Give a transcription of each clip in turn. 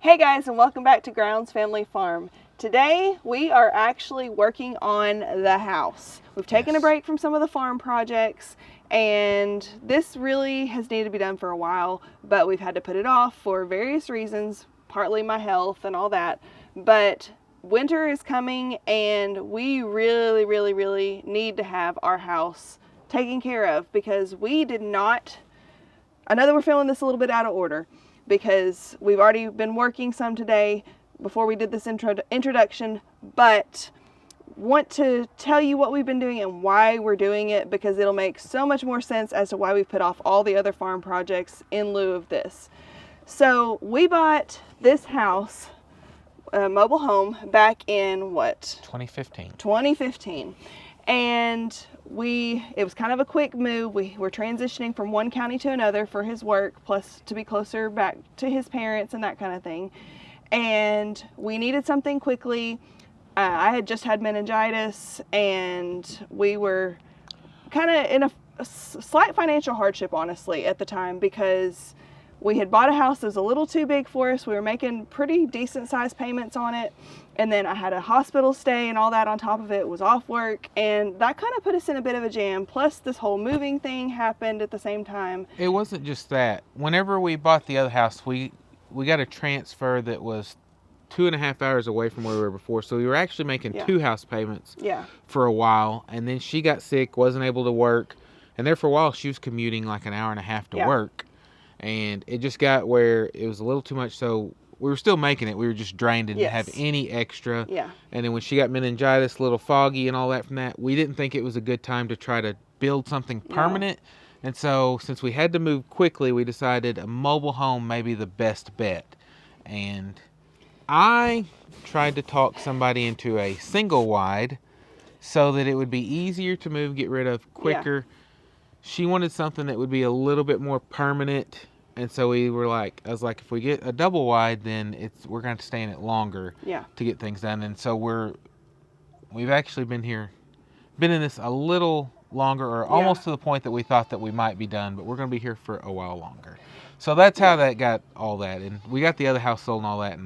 Hey guys, and welcome back to Grounds Family Farm. Today we are actually working on the house. We've taken a break from some of the farm projects, and this really has needed to be done for a while, but we've had to put it off for various reasons, partly my health and all that. But winter is coming, and we really need to have our house taken care of, because we did not, I know that we're feeling this a little bit out of order, because we've already been working some today before we did this introduction, but want to tell you what we've been doing and why we're doing it, because it'll make so much more sense as to why we put off all the other farm projects in lieu of this. So we bought this house, a mobile home, back in what? 2015. 2015. And it was kind of a quick move. We were transitioning from one county to another for his work, plus to be closer back to his parents and that kind of thing. And we needed something quickly. I had just had meningitis, and we were kind of in a slight financial hardship, honestly, at the time, because we had bought a house that was a little too big for us. We were making pretty decent sized payments on it. And then I had a hospital stay and all that on top of it, was off work. And that kind of put us in a bit of a jam. Plus this whole moving thing happened at the same time. It wasn't just that. Whenever we bought the other house, we got a transfer that was 2.5 hours away from where we were before. So we were actually making two house payments for a while. And then she got sick, wasn't able to work. And there for a while, she was commuting like an hour and a half to work. And it just got where it was a little too much. So we were still making it. We were just drained and didn't have any extra. And then when she got meningitis, a little foggy and all that from that, we didn't think it was a good time to try to build something permanent. And so since we had to move quickly, we decided a mobile home may be the best bet. And I tried to talk somebody into a single wide so that it would be easier to move, get rid of quicker. She wanted something that would be a little bit more permanent. And so I was like, if we get a double wide, then we're going to stay in it longer to get things done. And so we've actually been in this a little longer, or almost to the point that we thought that we might be done, but we're going to be here for a while longer. So that's how that got all that. And we got the other house sold and all that.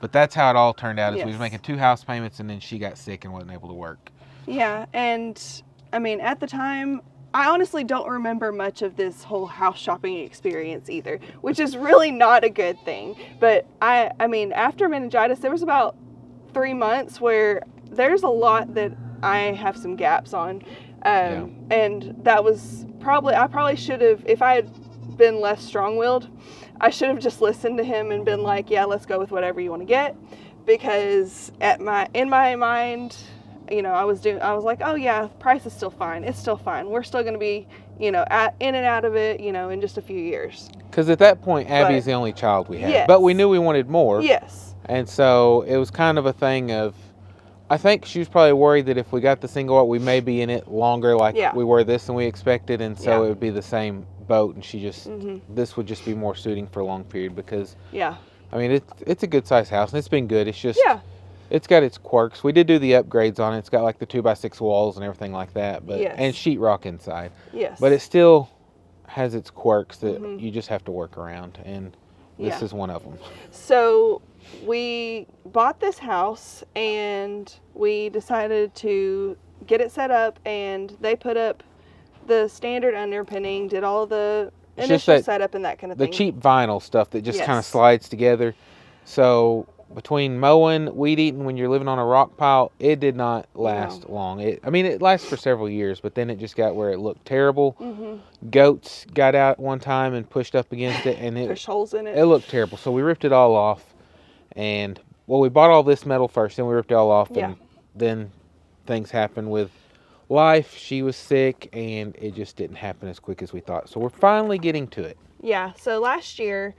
But that's how it all turned out, is we was making 2 house payments, and then she got sick and wasn't able to work. Yeah. And I mean, at the time, I honestly don't remember much of this whole house shopping experience either, which is really not a good thing. But I mean, after meningitis, there was about 3 months where there's a lot that I have some gaps on. And that was I probably should have, if I had been less strong-willed, I should have just listened to him and been like, yeah, let's go with whatever you want to get. Because in my mind, I was like, oh yeah, price is still fine. It's still fine. We're still going to be, in and out of it, in just a few years. Because at that point, Abby's the only child we had. But we knew we wanted more. Yes. And so it was kind of a thing of, I think she was probably worried that if we got the single out, we may be in it longer, like we were this than we expected. And so it would be the same boat. And she just, this would just be more suiting for a long period, because, I mean, it's a good sized house, and it's been good. It's just... It's got its quirks. We did do the upgrades on it. It's got like the 2x6 walls and everything like that, and sheetrock inside. Yes. But it still has its quirks that you just have to work around, and this is one of them. So we bought this house, and we decided to get it set up, and they put up the standard underpinning, did all the initial setup and that kind of thing. The cheap vinyl stuff that just kind of slides together. So between mowing, weed eating when you're living on a rock pile, it did not last long. It lasts for several years, but then it just got where it looked terrible. Goats got out one time and pushed up against it, and there's holes in it. It looked terrible. So we ripped it all off, and we bought all this metal first, then we ripped it all off, and then things happened with life. She was sick, and it just didn't happen as quick as we thought. So we're finally getting to it. Yeah. So last year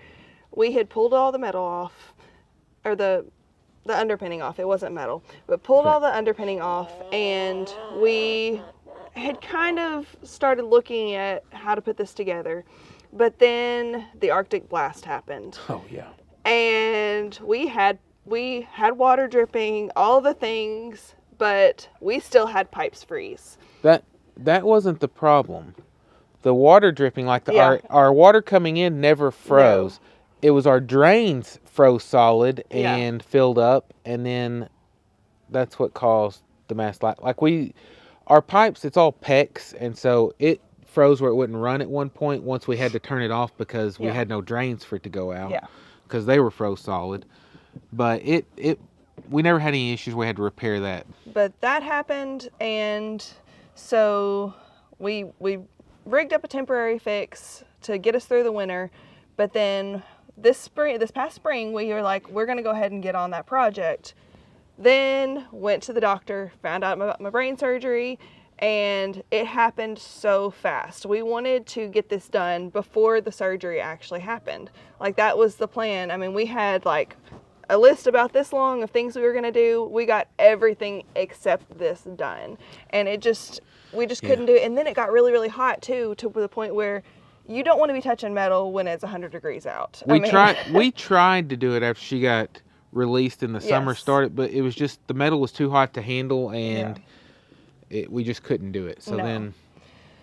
we had pulled all the metal off. Or the underpinning off. It wasn't metal, but pulled all the underpinning off, and we had kind of started looking at how to put this together. But then the Arctic blast happened. Oh yeah. And we had water dripping, all the things, but we still had pipes freeze. That wasn't the problem. The water dripping, our water coming in never froze. No. it was our drains froze solid and filled up, and then that's what caused the mass leak. Like our pipes, it's all PEX, and so it froze where it wouldn't run at one point once we had to turn it off because we had no drains for it to go out because they were froze solid. But we never had any issues. We had to repair that. But that happened, and so we rigged up a temporary fix to get us through the winter. But then this past spring, we were like, we're going to go ahead and get on that project. Then went to the doctor, found out about my brain surgery, and it happened so fast. We wanted to get this done before the surgery actually happened. Like, that was the plan. I mean, we had like a list about this long of things we were going to do. We got everything except this done. And we just couldn't do it. And then it got really, really hot too, to the point where you don't want to be touching metal when it's 100 degrees out. We tried to do it after she got released in the summer started, but it was just the metal was too hot to handle, and we just couldn't do it. So then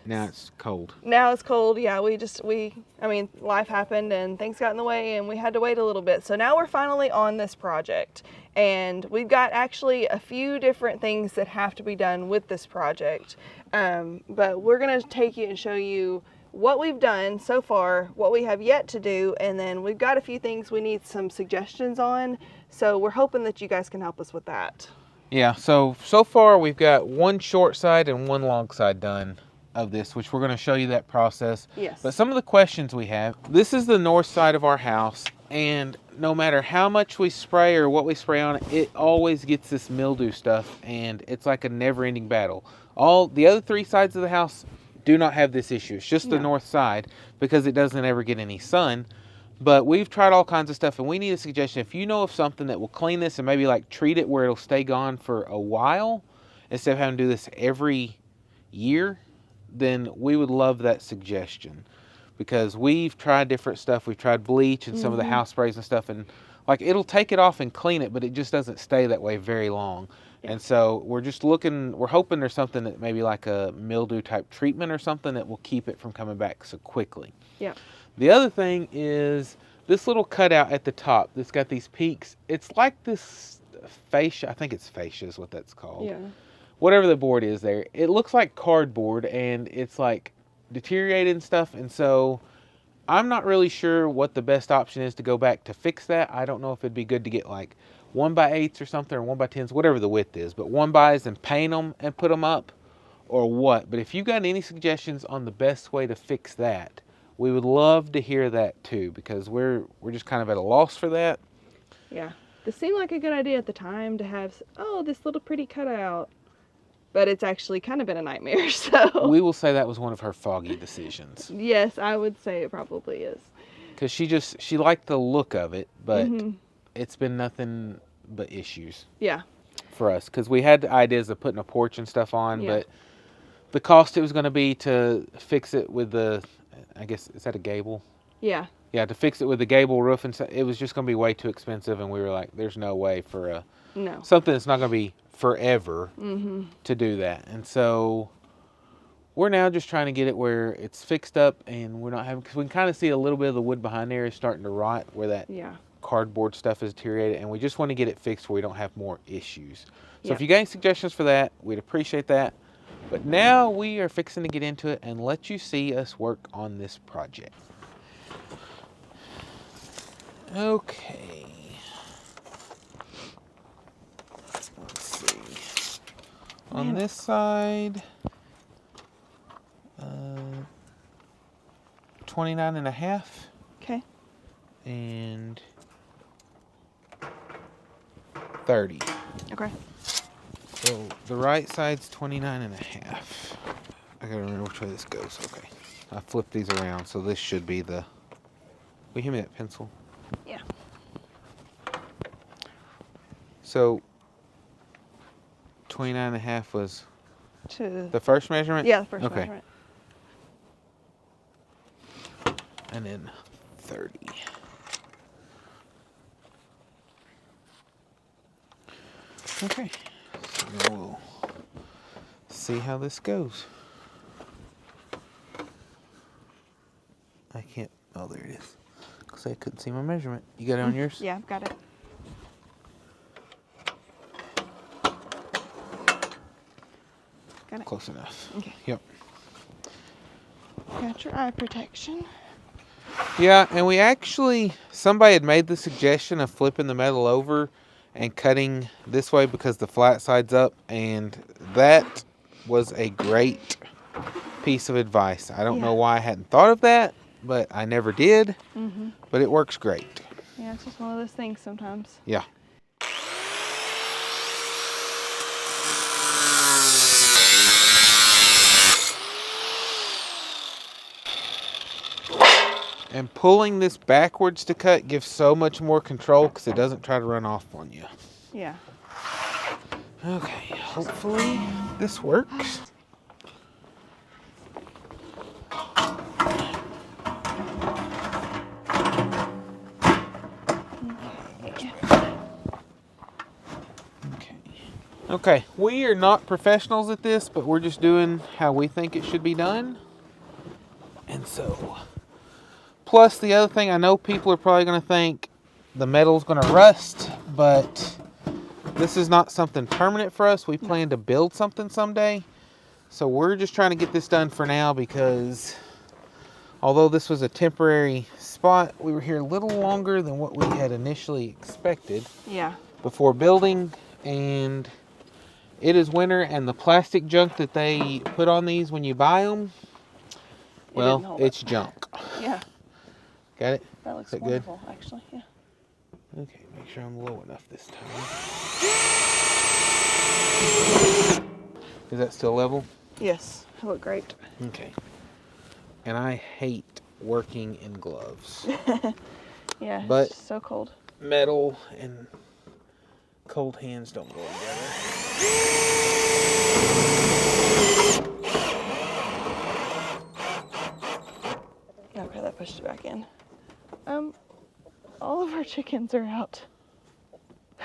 now it's cold. Now it's cold. Yeah, life happened and things got in the way, and we had to wait a little bit. So now we're finally on this project, and we've got actually a few different things that have to be done with this project. But we're going to take you and show you what we've done so far, what we have yet to do, and then we've got a few things we need some suggestions on. So we're hoping that you guys can help us with that. Yeah, so far we've got one short side and one long side done of this, which we're going to show you that process. Yes. But some of the questions we have, this is the north side of our house, and no matter how much we spray or what we spray on it, it always gets this mildew stuff, and it's like a never-ending battle. All the other three sides of the house do not have this issue. It's just the north side because it doesn't ever get any sun. But we've tried all kinds of stuff, and we need a suggestion. If you know of something that will clean this and maybe like treat it where it'll stay gone for a while instead of having to do this every year, then we would love that suggestion, because we've tried different stuff. We've tried bleach and some of the house sprays and stuff, and like it'll take it off and clean it, but it just doesn't stay that way very long. Yeah. And so we're hoping there's something that maybe like a mildew type treatment or something that will keep it from coming back so quickly. Yeah. The other thing is this little cutout at the top that's got these peaks. It's like this fascia. I think it's fascia is what that's called. Yeah. Whatever the board is there. It looks like cardboard, and it's like deteriorated and stuff. And so I'm not really sure what the best option is to go back to fix that. I don't know if it'd be good to get like 1x8s or something, or 1x10s, whatever the width is. But 1x's and paint them and put them up, or what. But if you got any suggestions on the best way to fix that, we would love to hear that too, because we're just kind of at a loss for that. Yeah. This seemed like a good idea at the time to have, this little pretty cutout. But it's actually kind of been a nightmare, so. We will say that was one of her foggy decisions. Yes, I would say it probably is. Because she liked the look of it, but it's been nothing but issues. Yeah. For us. Because we had ideas of putting a porch and stuff on, but the cost it was going to be to fix it with I guess, is that a gable? Yeah. Yeah, to fix it with the gable roof, and it was just going to be way too expensive, and we were like, there's no way for something that's not going to be forever to do that. And so we're now just trying to get it where it's fixed up, and we're not having, because we can kind of see a little bit of the wood behind there is starting to rot where that cardboard stuff is deteriorated, and we just want to get it fixed where we don't have more issues. So if you got any suggestions for that, we'd appreciate that. But now we are fixing to get into it and let you see us work on this project. Okay. Let's see. On this side, 29.5. Okay. And 30. Okay. So the right side's 29.5. I gotta remember which way this goes. Okay. I flipped these around, so this should be the. Will you hand me that pencil? Yeah. So 29.5 was to the first measurement? Yeah, the first measurement. And then 30. Okay. So now we'll see how this goes. I can't. Oh, there it is. say I couldn't see my measurement. You got it on yours? Yeah, I've got it. Got it. Close enough. Okay. Yep. Got your eye protection. Yeah, and we actually, somebody had made the suggestion of flipping the metal over and cutting this way because the flat side's up, and that was a great piece of advice. I don't know why I hadn't thought of that, but I never did. But it works great. Yeah, it's just one of those things sometimes. Yeah. And pulling this backwards to cut gives so much more control because it doesn't try to run off on you. Yeah. Okay, hopefully this works. Okay, we are not professionals at this, but we're just doing how we think it should be done. And so, plus the other thing, I know people are probably going to think the metal's going to rust, but this is not something permanent for us. We plan to build something someday. So we're just trying to get this done for now because although this was a temporary spot, we were here a little longer than what we had initially expected. Yeah. Before building, and it is winter, and the plastic junk that they put on these when you buy them, well, it's junk. Yeah. Got it? That looks wonderful, good? Actually, yeah. Okay, make sure I'm low enough this time. Is that still level? Yes, it looked great. Okay. And I hate working in gloves. Yeah, but it's so cold. Metal and cold hands don't go together. Okay, that pushed it back in. All of our chickens are out.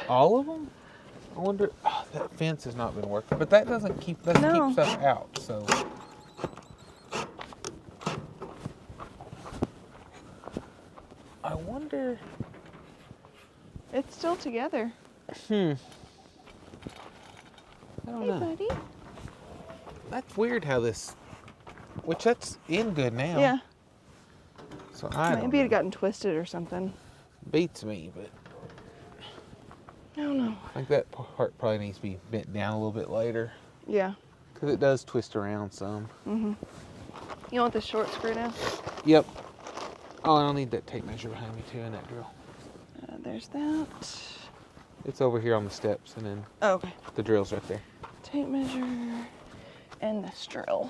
All of them? I wonder. Oh, that fence has not been working, but that doesn't keep keep stuff out. So. I wonder. It's still together. I don't know. Buddy. That's weird how this. Which that's in good now. Yeah. So I Maybe it had gotten twisted or something. Beats me, but. I don't know. I think that part probably needs to be bent down a little bit later. Yeah. Because it does twist around some. You want the short screw now? Yep. Oh, and I'll need that tape measure behind me too, and that drill. There's that. It's over here on the steps, and then okay. The drill's right there. Tape measure and this drill.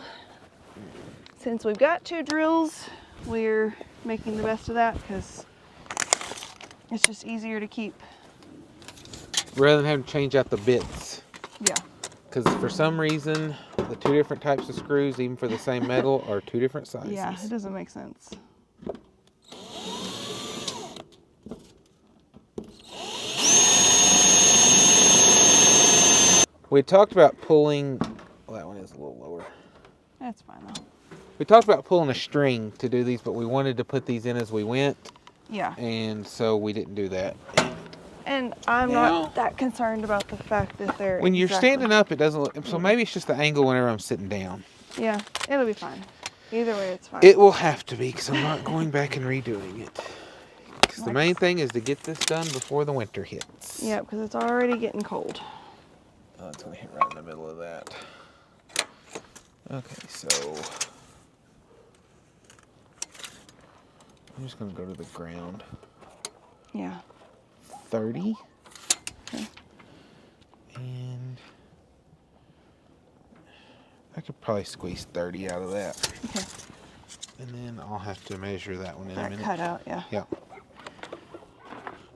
Since we've got 2 drills, we're making the best of that because it's just easier to keep. Rather than having to change out the bits. Yeah. Because for some reason, the 2 different types of screws, even for the same metal, are 2 different sizes. Yeah, it doesn't make sense. We talked about pulling. Well, that one is a little lower. That's fine though. We talked about pulling a string to do these, but we wanted to put these in as we went. Yeah. And so we didn't do that. And I'm not that concerned about the fact that they're. When you're standing up, it doesn't look. So maybe it's just the angle whenever I'm sitting down. Yeah, it'll be fine. Either way, it's fine. It will have to be because I'm not going back and redoing it. Because the main thing is to get this done before the winter hits. Yeah, because it's already getting cold. Oh, it's going to hit right in the middle of that. Okay, so I'm just going to go to the ground. Yeah. 30. Okay. And I could probably squeeze 30 out of that. Okay. And then I'll have to measure that one in a minute. Cut out, yeah. Yeah.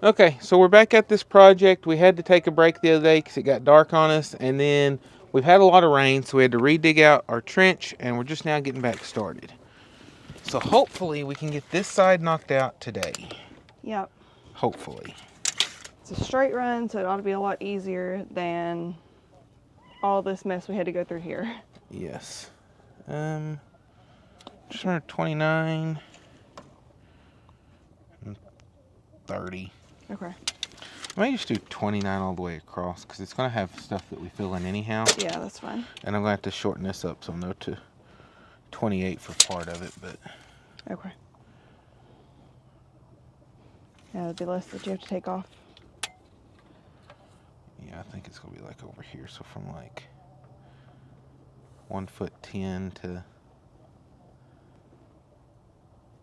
Okay, so we're back at this project. We had to take a break the other day because it got dark on us. And then we've had a lot of rain, so we had to re-dig out our trench. And we're just now getting back started. So hopefully we can get this side knocked out today. Yep. Hopefully. It's a straight run, so it ought to be a lot easier than all this mess we had to go through here. Yes. Just under 29. 30. Okay. I may just do 29 all the way across because it's going to have stuff that we fill in anyhow. Yeah, that's fine. And I'm going to have to shorten this up so no to 28 for part of it, but... Okay. Yeah, it'd be less that you have to take off. Yeah, I think it's going to be like over here. So from like 1 foot 10 to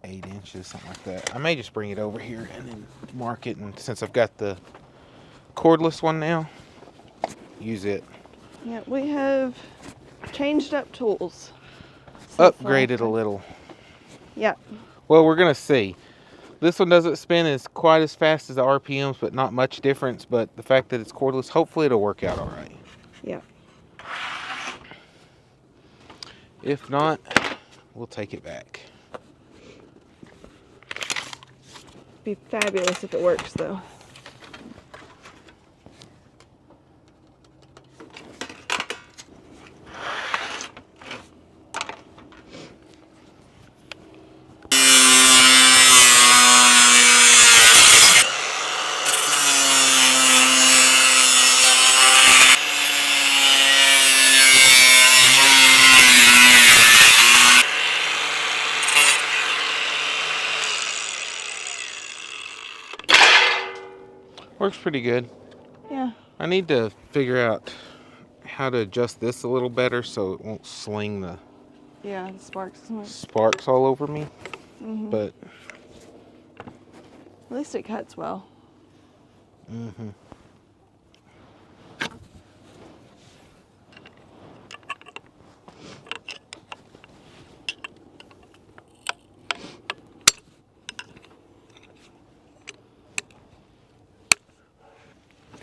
8 inches, something like that. I may just bring it over here and then mark it. And since I've got the cordless one now, use it. Yeah, we have changed up tools. Upgraded a little. Yeah. Well, we're going to see. This one doesn't spin as quite as fast as the RPMs, but not much difference. But the fact that it's cordless, hopefully it'll work out all right. Yeah. If not, we'll take it back. Be fabulous if it works, though. Works pretty good. Yeah. I need to figure out how to adjust this a little better so it won't sling the sparks all over me. Mm-hmm. But at least it cuts well. Mm-hmm.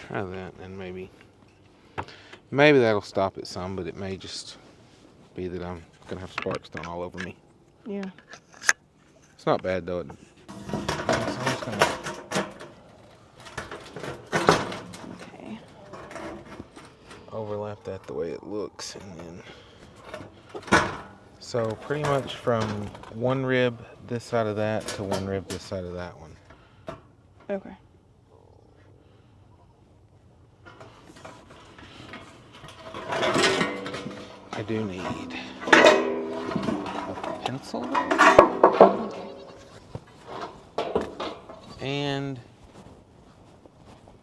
Try that, and maybe that'll stop it some, but it may just be that I'm gonna have sparks thrown all over me. Yeah. It's not bad though. So I'm just gonna... Okay. overlap that the way it looks, and then so pretty much from one rib this side of that to one rib this side of that one. Okay. I do need a pencil and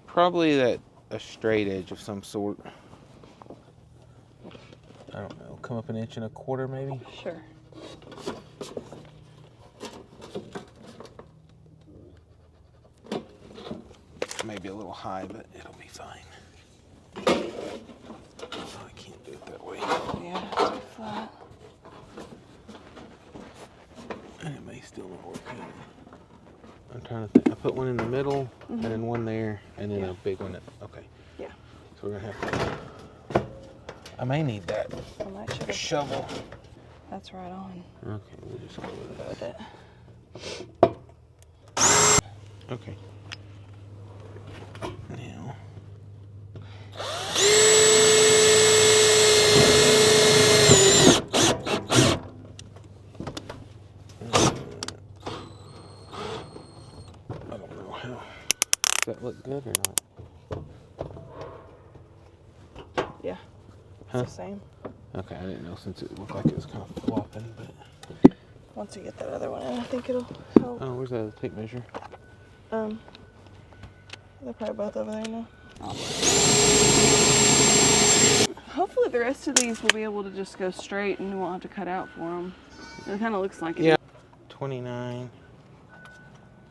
probably a straight edge of some sort. I don't know, come up 1.25 inches maybe? Sure. Maybe a little high, but it'll be fine. Oh, I can't do it that way. Yeah, it's too flat. And it may still not work out. I'm trying to think. I put one in the middle, and then one there, and then a big one. Okay. Yeah. So we're going to have to... I may need that shovel. That's right on. Okay, we'll just go with it. Okay. Now... I don't know how. Does that look good or not? Yeah. Huh? It's the same. Okay, I didn't know since it looked like it was kind of flopping, but... Once you get that other one in, I think it'll help. Oh, where's that tape measure? They're probably both over there now. Hopefully the rest of these will be able to just go straight and we won't have to cut out for them. It kind of looks like it. Yeah. 29.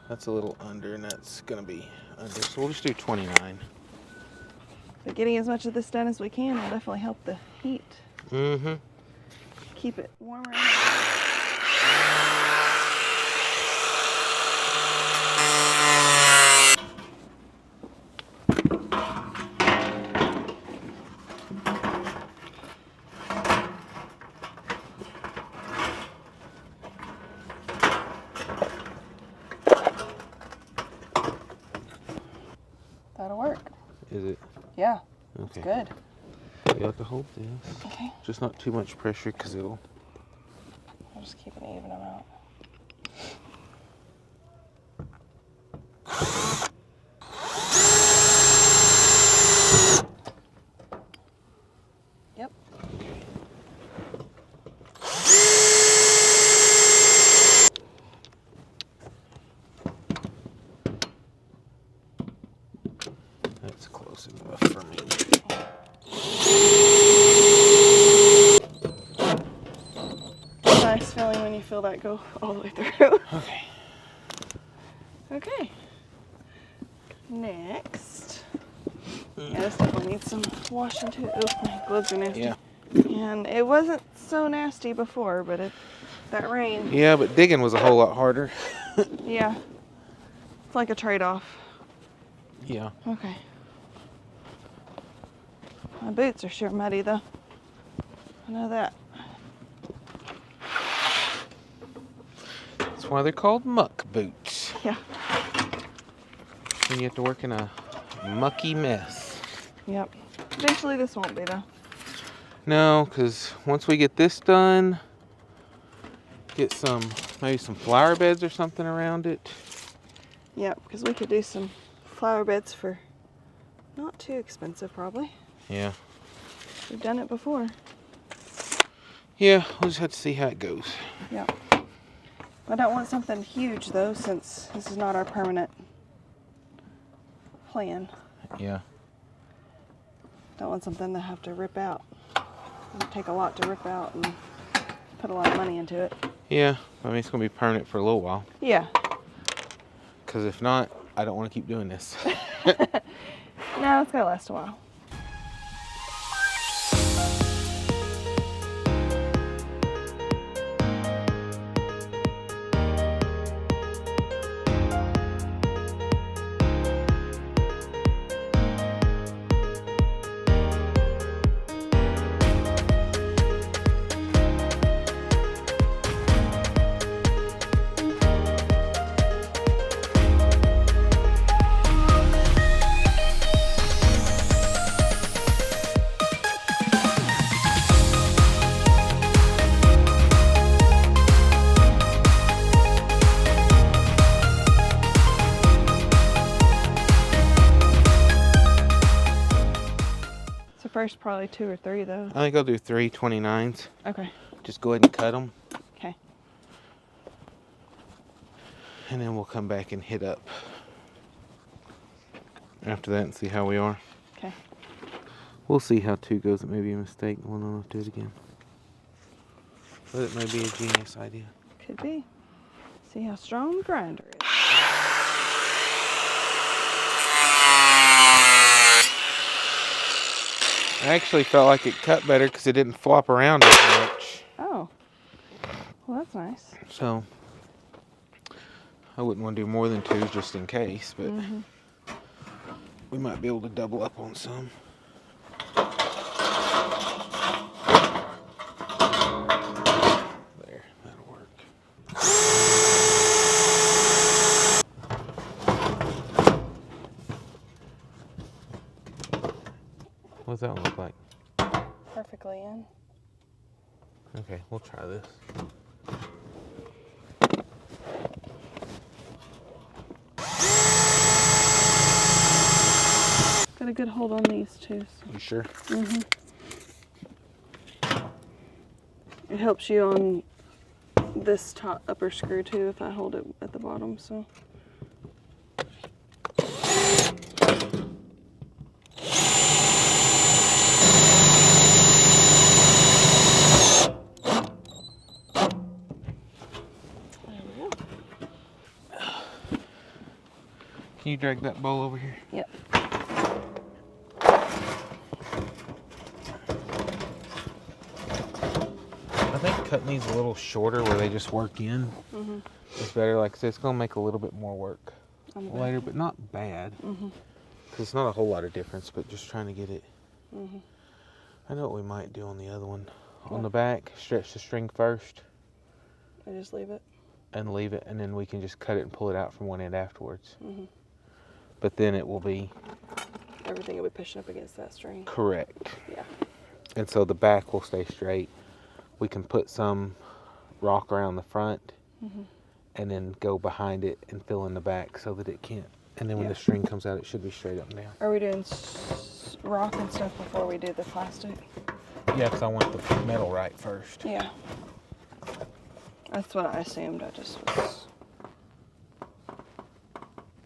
That's a little under, and that's going to be under. So we'll just do 29. But getting as much of this done as we can will definitely help the heat. Mm-hmm. Keep it warmer. That'll work. Is it? Yeah. Okay. It's good. You have to hold this. Okay. Just not too much pressure because it'll... I'll just keep an even amount. That's close enough for me. Nice feeling when you feel that go all the way through. Okay. Okay. Next. Yeah, this definitely needs some washing too. Oh, my gloves are nasty. Yeah. And it wasn't so nasty before, but that rain. Yeah, but digging was a whole lot harder. Yeah. It's like a trade-off. Yeah. Okay. My boots are sure muddy though. I know that. That's why they're called muck boots. Yeah. And you have to work in a mucky mess. Yep. Eventually this won't be though. No, because once we get this done, get maybe some flower beds or something around it. Yep, because we could do some flower beds for not too expensive probably. Yeah. We've done it before. Yeah, we'll just have to see how it goes. Yep. I don't want something huge though, since this is not our permanent plan. Yeah. Don't want something to have to rip out. It'll take a lot to rip out and put a lot of money into it. Yeah, I mean, it's going to be permanent for a little while. Yeah. Because if not, I don't want to keep doing this. No, it's going to last a while. First, probably 2 or 3 though. I think I'll do 3 29s. Okay. Just go ahead and cut them. Okay. And then we'll come back and hit up after that and see how we are. Okay. We'll see how 2 goes. It may be a mistake. We'll know to do it again. But it may be a genius idea. Could be. See how strong the grinder is. I actually felt like it cut better because it didn't flop around as much. Oh. Well, that's nice. So, I wouldn't want to do more than 2 just in case, but we might be able to double up on some. There, that'll work. What's that one look like? Perfectly in. Okay, we'll try this. Got a good hold on these too. So. You sure? It helps you on this top upper screw too if I hold it at the bottom. So. Can you drag that bowl over here? Yep. I think cutting these a little shorter where they just work in is better. Like I said, it's going to make a little bit more work later, but not bad. Because it's not a whole lot of difference, but just trying to get it. I know what we might do on the other one. On the back, stretch the string first. I just leave it? And leave it, and then we can just cut it and pull it out from one end afterwards. But then it will be... Everything will be pushing up against that string. Correct. Yeah. And so the back will stay straight. We can put some rock around the front and then go behind it and fill in the back so that it can't. And then when the string comes out, it should be straight up and down. Are we doing rock and stuff before we do the plastic? Yeah, because I want the metal right first. Yeah. That's what I assumed. I just was...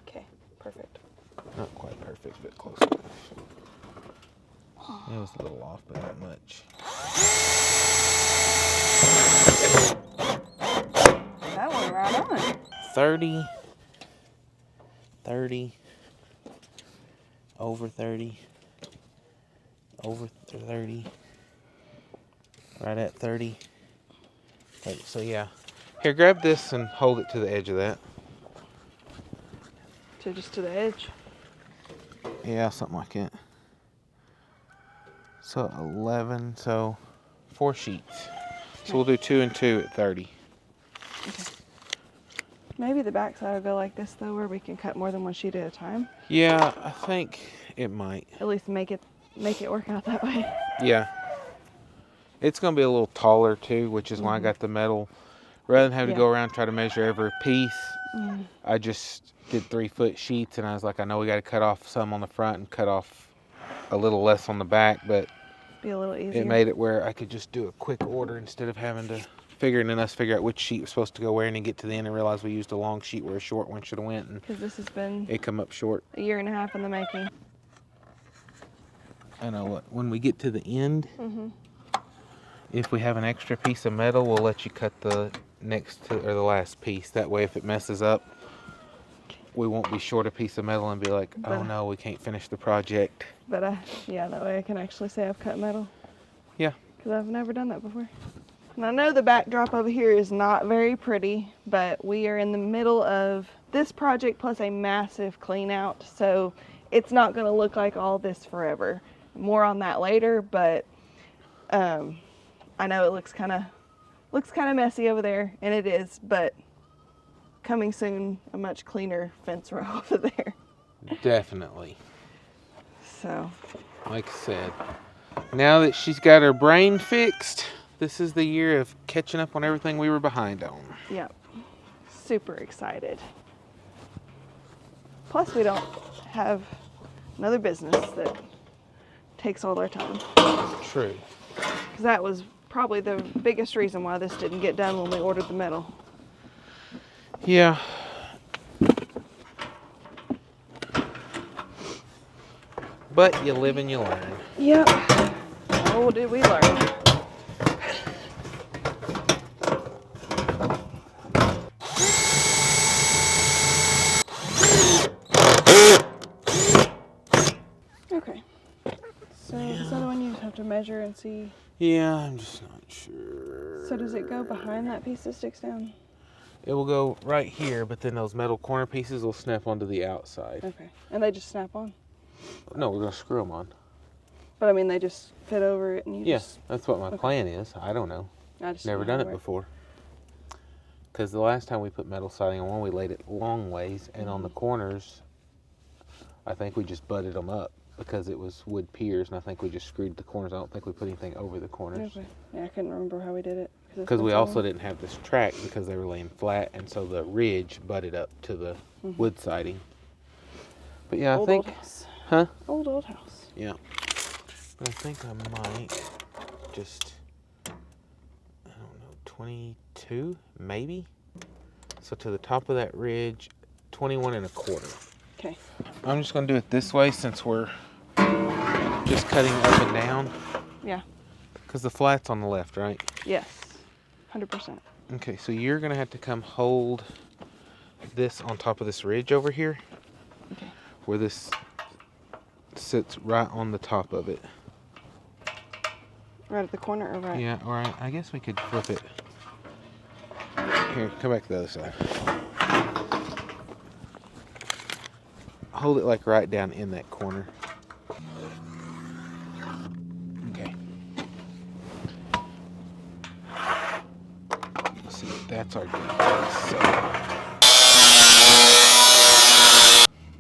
Okay, perfect. Not quite perfect. a bit closer. It was a little off, but not much. That one right on. 30, 30, over 30, over 30, right at 30. So yeah. Here, grab this and hold it to the edge of that. Just to the edge? Yeah, something like that. So 11, so 4 sheets. So we'll do 2 and 2 at 30. Okay. Maybe the back side will go like this though, where we can cut more than one sheet at a time. Yeah, I think it might. At least make it work out that way. Yeah. It's going to be a little taller too, which is why I got the metal. Rather than have to go around and try to measure every piece, I just did 3-foot sheets, and I was like, I know we got to cut off some on the front and cut off a little less on the back, but be a little easier. It made it where I could just do a quick order instead of having to figure out which sheet was supposed to go where, and then get to the end and realize we used a long sheet where a short one should have went, and because this has been it come up short. A year and a half in the making. I know what, when we get to the end, if we have an extra piece of metal, we'll let you cut the next to, or the last piece. That way, if it messes up, we won't be short a piece of metal and be like, oh no, we can't finish the project. But yeah, that way I can actually say I've cut metal. Yeah. Because I've never done that before. And I know the backdrop over here is not very pretty, but we are in the middle of this project plus a massive clean out, so it's not going to look like all this forever. More on that later, but I know it looks kind of messy over there, and it is, but coming soon, a much cleaner fence row over there. Definitely. So, like I said, now that she's got her brain fixed, this is the year of catching up on everything we were behind on. Yep. Super excited. Plus, we don't have another business that takes all our time. True. Because that was probably the biggest reason why this didn't get done when we ordered the metal. Yeah. But you live and you learn. Yep. Oh, did we learn. Okay. So this other one you just have to measure and see. Yeah, I'm just not sure. So does it go behind that piece that sticks down? It will go right here, but then those metal corner pieces will snap onto the outside. Okay. And they just snap on? No, we're going to screw them on. But I mean, they just fit over it and you just... that's what my plan is. I don't know. I just never done it before. Because the last time we put metal siding on one, we laid it long ways, and on the corners, I think we just butted them up because it was wood piers, and I think we just screwed the corners. I don't think we put anything over the corners. Okay. Yeah, I couldn't remember how we did it. Because we also didn't have this track because they were laying flat, and so the ridge butted up to the wood siding. But yeah, I think... Old house. Huh? Old house. Yeah. But I think I might just, I don't know, 22, maybe? So to the top of that ridge, 21 1/4. Okay. I'm just going to do it this way since we're just cutting up and down. Yeah. Because the flat's on the left, right? Yes. 100%. Okay, so you're going to have to come hold this on top of this ridge over here. Okay. Where this sits right on the top of it. Right at the corner or right? Yeah, all right. I guess we could flip it. Here, come back to the other side. Hold it like right down in that corner. Okay. See, that's our good place. So,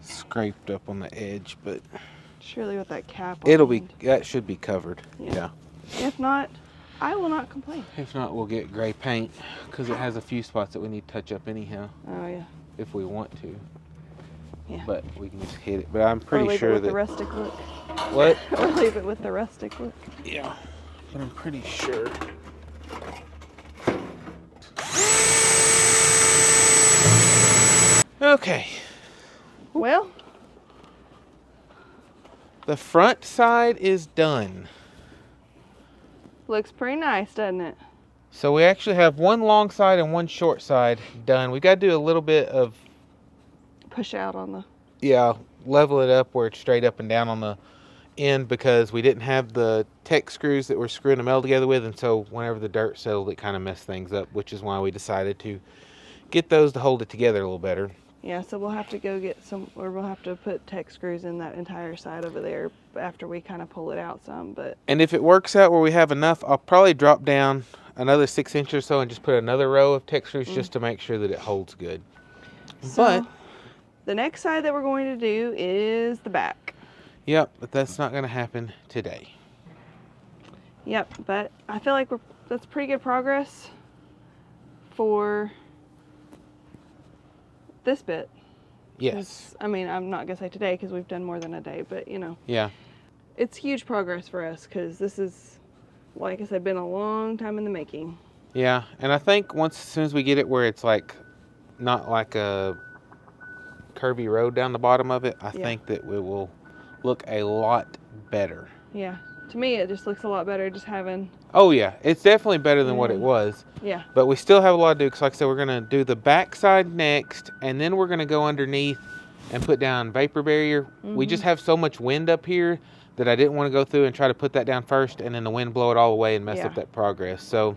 scraped up on the edge, but surely with that cap on that should be covered. Yeah. If not, I will not complain. If not, we'll get gray paint because it has a few spots that we need to touch up anyhow. Oh yeah. If we want to. Yeah. But we can just hit it. But I'm pretty leave sure it with that the rustic look. What? Or leave it with the rustic look. Yeah. But I'm pretty sure. Okay. Well, The front side is done. Looks pretty nice, doesn't it? So we actually have one long side and one short side done. We got to do a little bit of push out on the... Yeah, level it up where it's straight up and down on the end because we didn't have the tech screws that we're screwing the metal together with, and so whenever the dirt settled, it kind of messed things up, which is why we decided to get those to hold it together a little better. Yeah, so we'll have to go get some, or we'll have to put tech screws in that entire side over there after we kind of pull it out some. And if it works out where we have enough, I'll probably drop down another 6 inches or so and just put another row of tech screws just to make sure that it holds good. So, but the next side that we're going to do is the back. Yep, but that's not going to happen today. Yep, but I feel like that's pretty good progress for this bit. Yes. I mean, I'm not going to say today because we've done more than a day, but you know. Yeah. It's huge progress for us because this is, like I said, been a long time in the making. Yeah, and I think as soon as we get it where it's like, not like a curvy road down the bottom of it, I think that it will look a lot better. Yeah. To me, it just looks a lot better just having... Oh, yeah. It's definitely better than what it was. Yeah. But we still have a lot to do because, like I said, we're going to do the back side next, and then we're going to go underneath and put down vapor barrier. We just have so much wind up here that I didn't want to go through and try to put that down first and then the wind blow it all away and mess up that progress. So,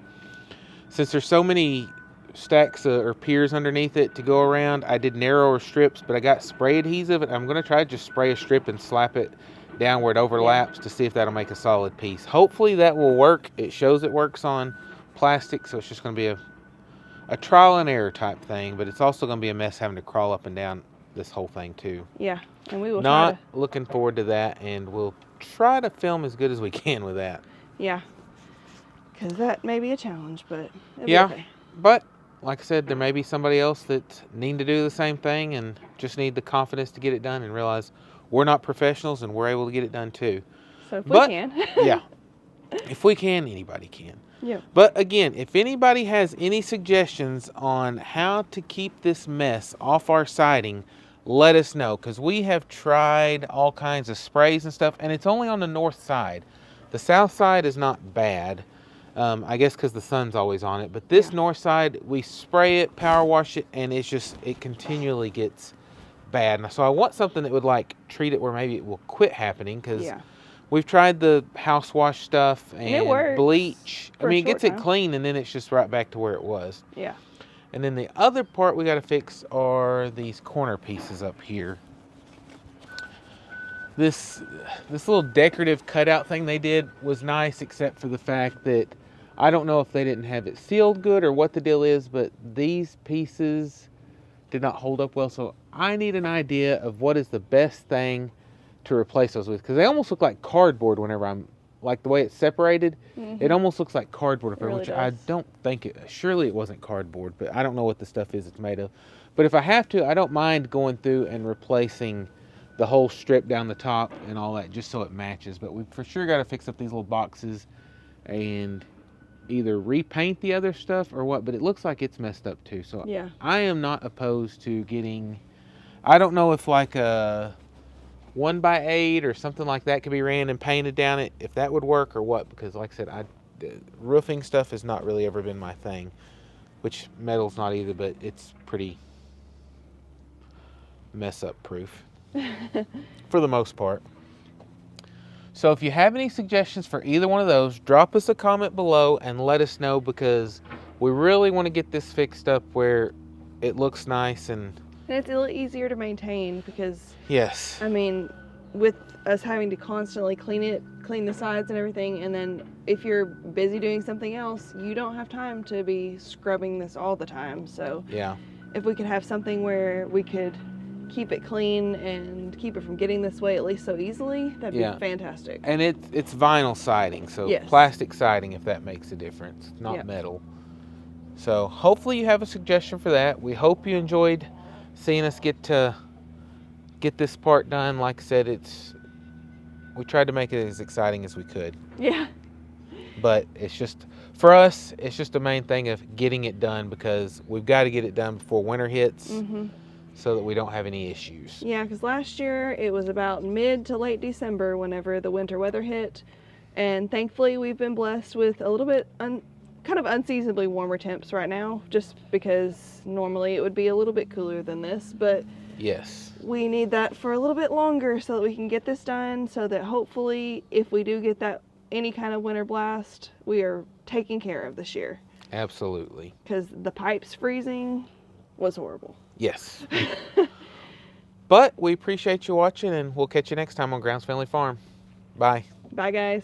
since there's so many stacks or piers underneath it to go around, I did narrower strips, but I got spray adhesive, and I'm going to try to just spray a strip and slap it down where it overlaps to see if that'll make a solid piece. Hopefully that will work. It shows it works on plastic, so it's just going to be a trial and error type thing, but it's also going to be a mess having to crawl up and down this whole thing too. Yeah, and we will not looking forward to that, and we'll try to film as good as we can with that. Yeah, because that may be a challenge, but it'll be okay. But like I said, there may be somebody else that need to do the same thing and just need the confidence to get it done and realize we're not professionals and we're able to get it done too. So if we can. Yeah. If we can, anybody can. Yeah. But again, if anybody has any suggestions on how to keep this mess off our siding, let us know, because we have tried all kinds of sprays and stuff, and it's only on the north side. The south side is not bad, I guess because the sun's always on it. But this north side, we spray it, power wash it, and it continually gets bad. And so I want something that would like treat it where maybe it will quit happening, because we've tried the house wash stuff and bleach. I mean, it gets it clean, and then it's just right back to where it was. Yeah. And then the other part we got to fix are these corner pieces up here. This little decorative cutout thing they did was nice, except for the fact that I don't know if they didn't have it sealed good or what the deal is, but these pieces did not hold up well. So I need an idea of what is the best thing to replace those with, because they almost look like cardboard whenever I'm, like the way it's separated, it almost looks like cardboard up there, which I don't think surely it wasn't cardboard, but I don't know what the stuff is it's made of. But if I have to, I don't mind going through and replacing the whole strip down the top and all that, just so it matches. But we've for sure got to fix up these little boxes and either repaint the other stuff or what, but it looks like it's messed up too. So I am not opposed to getting, I don't know if like a 1x8 or something like that could be ran and painted down it, if that would work or what, because like I said, roofing stuff has not really ever been my thing, which metal's not either, but it's pretty mess up proof for the most part. So if you have any suggestions for either one of those, drop us a comment below and let us know, because we really want to get this fixed up where it looks nice and it's a little easier to maintain, because I mean, with us having to constantly clean the sides and everything, and then if you're busy doing something else, you don't have time to be scrubbing this all the time. So if we could have something where we could keep it clean and keep it from getting this way at least so easily, that'd be fantastic. And it's vinyl siding, so plastic siding, if that makes a difference, not metal. So hopefully you have a suggestion for that. We hope you enjoyed seeing us get this part done. Like I said, we tried to make it as exciting as we could. Yeah. But it's just, for us, it's just the main thing of getting it done, because we've got to get it done before winter hits. so that we don't have any issues. Yeah, because last year it was about mid to late December whenever the winter weather hit. And thankfully we've been blessed with a little bit kind of unseasonably warmer temps right now, just because normally it would be a little bit cooler than this. But yes, we need that for a little bit longer so that we can get this done, so that hopefully if we do get that any kind of winter blast, we are taken care of this year. Absolutely. Because the pipes freezing was horrible. Yes. But we appreciate you watching, and we'll catch you next time on Grounds Family Farm. Bye. Bye, guys.